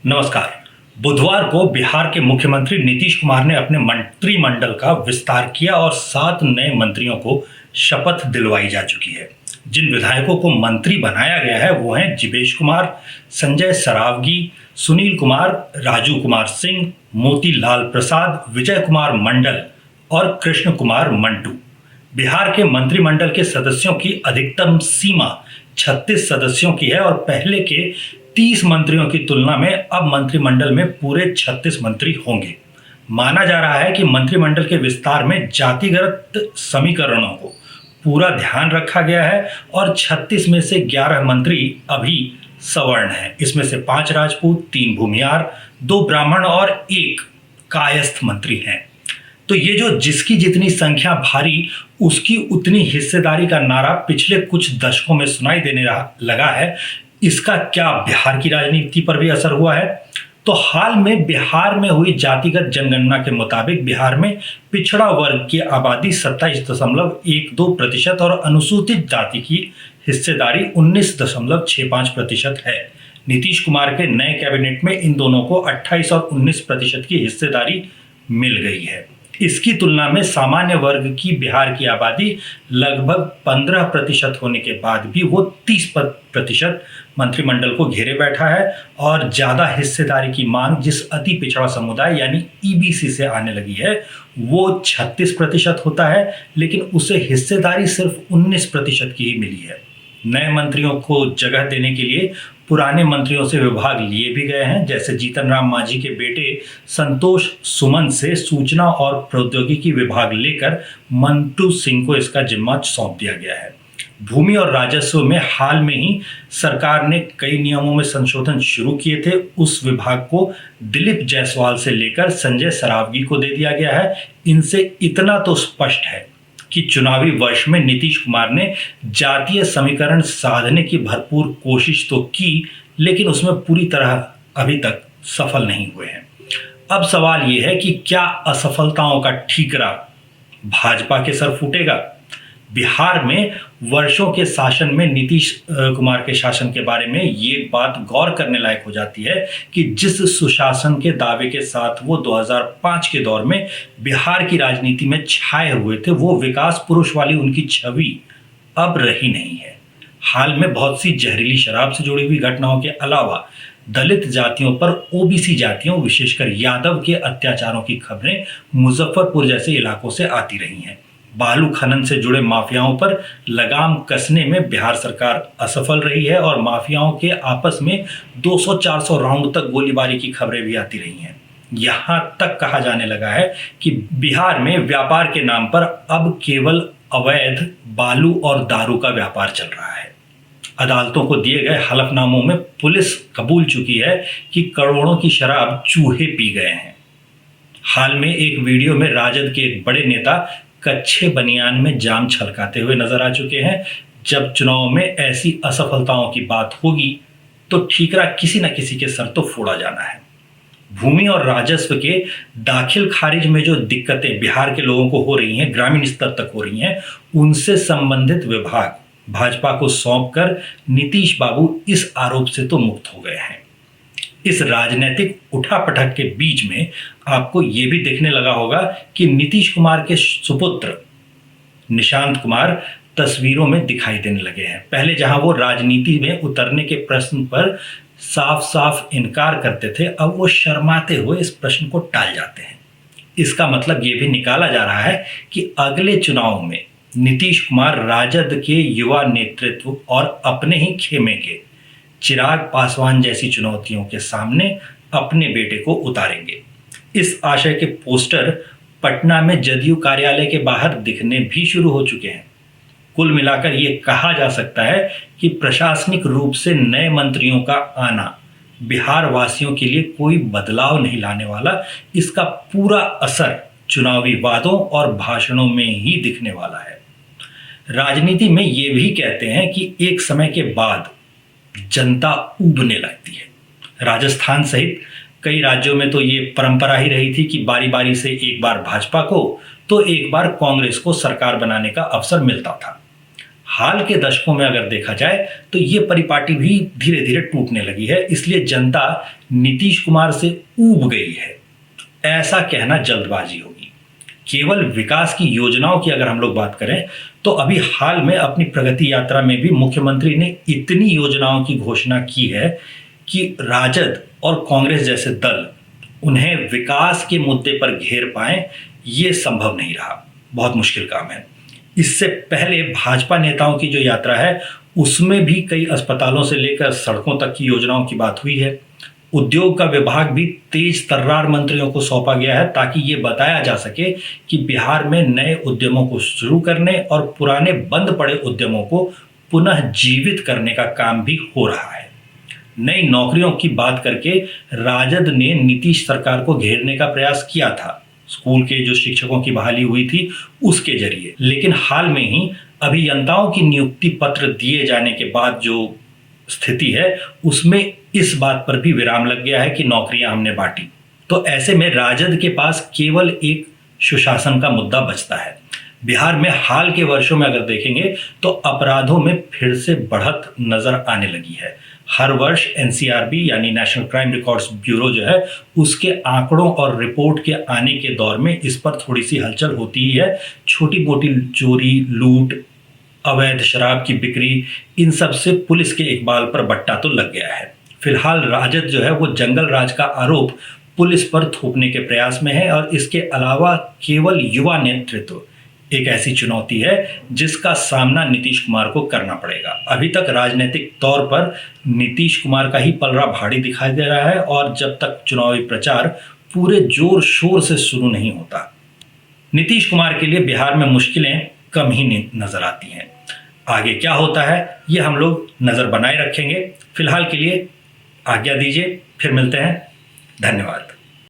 नमस्कार। बुधवार को बिहार के मुख्यमंत्री नीतीश कुमार ने अपने मंत्रिमंडल का विस्तार किया और 7 नए मंत्रियों को शपथ दिलवाई जा चुकी है। जिन विधायकों को मंत्री बनाया गया है वो हैं जिवेश कुमार, संजय सरावगी, सुनील कुमार, राजू कुमार सिंह, मोतीलाल प्रसाद, विजय कुमार मंडल और कृष्ण कुमार मंटू। बिहार के मंत्रिमंडल के सदस्यों की अधिकतम सीमा 36 सदस्यों की है और पहले के 30 मंत्रियों की तुलना में अब मंत्रिमंडल में पूरे 36 मंत्री होंगे। माना जा रहा है कि मंत्रिमंडल के विस्तार में जातिगत समीकरणों को पूरा ध्यान रखा गया है और 36 में से 11 मंत्री अभी सवर्ण हैं। इसमें से 5 राजपूत, 3 भूमिहार, 2 ब्राह्मण और 1 कायस्थ मंत्री हैं। तो ये जो जिसकी जितनी संख्या भारी उसकी उतनी हिस्सेदारी का नारा पिछले कुछ दशकों में सुनाई देने लगा है, इसका क्या बिहार की राजनीति पर भी असर हुआ है? तो हाल में बिहार में हुई जातिगत जनगणना के मुताबिक बिहार में पिछड़ा वर्ग की आबादी 27.12% और अनुसूचित जाति की हिस्सेदारी 19.65% है। नीतीश कुमार के नए कैबिनेट में इन दोनों को 28 और 19% की हिस्सेदारी मिल गई है। इसकी तुलना में सामान्य वर्ग की बिहार की आबादी लगभग 15% होने के बाद भी वो 30% मंत्रिमंडल को घेरे बैठा है और ज्यादा हिस्सेदारी की मांग जिस अति पिछड़ा समुदाय यानी ईबीसी से आने लगी है वो 36% होता है, लेकिन उसे हिस्सेदारी सिर्फ 19% की ही मिली है। नए मंत्रियों को जगह देने के लिए पुराने मंत्रियों से विभाग लिए भी गए हैं। जैसे जीतन राम मांझी के बेटे संतोष सुमन से सूचना और प्रौद्योगिकी विभाग लेकर मंटू सिंह को इसका जिम्मा सौंप दिया गया है। भूमि और राजस्व में हाल में ही सरकार ने कई नियमों में संशोधन शुरू किए थे। उस विभाग को दिलीप जायसवाल से लेकर संजय सरावगी को दे दिया गया है। इनसे इतना तो स्पष्ट है कि चुनावी वर्ष में नीतीश कुमार ने जातीय समीकरण साधने की भरपूर कोशिश तो की, लेकिन उसमें पूरी तरह अभी तक सफल नहीं हुए हैं। अब सवाल यह है कि क्या असफलताओं का ठीकरा भाजपा के सर फूटेगा? बिहार में वर्षों के शासन में नीतीश कुमार के शासन के बारे में ये बात गौर करने लायक हो जाती है कि जिस सुशासन के दावे के साथ वो 2005 के दौर में बिहार की राजनीति में छाए हुए थे, वो विकास पुरुष वाली उनकी छवि अब रही नहीं है। हाल में बहुत सी जहरीली शराब से जुड़ी हुई घटनाओं के अलावा दलित जातियों पर ओबीसी जातियों विशेषकर यादव के अत्याचारों की खबरें मुजफ्फरपुर जैसे इलाकों से आती रही हैं। बालू खनन से जुड़े माफियाओं पर लगाम कसने में बिहार सरकार असफल रही है और माफियाओं के आपस में 200-400 राउंड तक गोलीबारी की खबरें भी आती रही हैं। यहां तक कहा जाने लगा है कि बिहार में व्यापार के नाम पर अब केवल अवैध बालू और दारू का व्यापार चल रहा है। अदालतों को दिए गए हलफनामों में पुलिस कबूल चुकी है कि करोड़ों की शराब चूहे पी गए हैं। हाल में एक वीडियो में राजद के एक बड़े नेता कच्चे बनियान में जाम छलकाते हुए नजर आ चुके हैं। जब चुनाव में ऐसी असफलताओं की बात होगी तो ठीकरा किसी न किसी के सर तो फोड़ा जाना है। भूमि और राजस्व के दाखिल खारिज में जो दिक्कतें बिहार के लोगों को हो रही हैं, ग्रामीण स्तर तक हो रही हैं, उनसे संबंधित विभाग भाजपा को सौंपकर नीतीश बाबू इस आरोप से तो मुक्त हो गए हैं। इस राजनीतिक उठापटक के बीच में आपको यह भी देखने लगा होगा कि नीतीश कुमार के सुपुत्र निशांत कुमार तस्वीरों में दिखाई देने लगे हैं। पहले जहां वो राजनीति में उतरने के प्रश्न पर साफ साफ इनकार करते थे, अब वो शर्माते हुए इस प्रश्न को टाल जाते हैं। इसका मतलब ये भी निकाला जा रहा है कि अगले चुनाव में नीतीश कुमार राजद के युवा नेतृत्व और अपने ही खेमे के चिराग पासवान जैसी चुनौतियों के सामने अपने बेटे को उतारेंगे। इस आशय के पोस्टर पटना में जदयू कार्यालय के बाहर दिखने भी शुरू हो चुके हैं। कुल मिलाकर ये कहा जा सकता है कि प्रशासनिक रूप से नए मंत्रियों का आना बिहार वासियों के लिए कोई बदलाव नहीं लाने वाला। इसका पूरा असर चुनावी वादों और भाषणों में ही दिखने वाला है। राजनीति में ये भी कहते हैं कि एक समय के बाद जनता ऊबने लगती है। राजस्थान सहित कई राज्यों में तो ये परंपरा ही रही थी कि बारी बारी से एक बार भाजपा को तो एक बार कांग्रेस को सरकार बनाने का अवसर मिलता था। हाल के दशकों में अगर देखा जाए तो ये परिपाटी भी धीरे धीरे टूटने लगी है, इसलिए जनता नीतीश कुमार से ऊब गई है, ऐसा कहना जल्दबाजी होगी। केवल विकास की योजनाओं की अगर हम लोग बात करें तो अभी हाल में अपनी प्रगति यात्रा में भी मुख्यमंत्री ने इतनी योजनाओं की घोषणा की है कि राजद और कांग्रेस जैसे दल उन्हें विकास के मुद्दे पर घेर पाएं, ये संभव नहीं रहा, बहुत मुश्किल काम है। इससे पहले भाजपा नेताओं की जो यात्रा है उसमें भी कई अस्पतालों से लेकर सड़कों तक की योजनाओं की बात हुई है। उद्योग का विभाग भी तेज तर्रार मंत्रियों को सौंपा गया है ताकि ये बताया जा सके कि बिहार में नए उद्यमों को शुरू करने और पुराने बंद पड़े उद्यमों को पुनः जीवित करने का काम भी हो रहा है। नई नौकरियों की बात करके राजद ने नीतीश सरकार को घेरने का प्रयास किया था, स्कूल के जो शिक्षकों की बहाली हुई थी उसके जरिए, लेकिन हाल में ही अभियंताओं की नियुक्ति पत्र दिए जाने के बाद जो स्थिति है उसमें इस बात पर भी विराम लग गया है कि नौकरियां हमने बांटी। तो ऐसे में राजद के पास केवल एक सुशासन का मुद्दा बचता है। बिहार में हाल के वर्षों में अगर देखेंगे तो अपराधों में फिर से बढ़त नजर आने लगी है। हर वर्ष एनसीआरबी यानी नेशनल क्राइम रिकॉर्ड्स ब्यूरो जो है उसके आंकड़ों और रिपोर्ट के आने के दौर में इस पर थोड़ी सी हलचल होती ही है। छोटी मोटी चोरी, लूट, अवैध शराब की बिक्री, इन सब से पुलिस के इकबाल पर बट्टा तो लग गया है। फिलहाल राजद जो है वो जंगल राज का आरोप पुलिस पर थोपने के प्रयास में है और इसके अलावा केवल युवा नेतृत्व एक ऐसी चुनौती है जिसका सामना नीतीश कुमार को करना पड़ेगा। अभी तक राजनीतिक तौर पर नीतीश कुमार का ही पलड़ा भारी दिखाई दे रहा है और जब तक चुनावी प्रचार पूरे जोर शोर से शुरू नहीं होता, नीतीश कुमार के लिए बिहार में मुश्किलें कम ही नजर आती हैं। आगे क्या होता है ये हम लोग नजर बनाए रखेंगे। फिलहाल के लिए आज्ञा दीजिए, फिर मिलते हैं। धन्यवाद।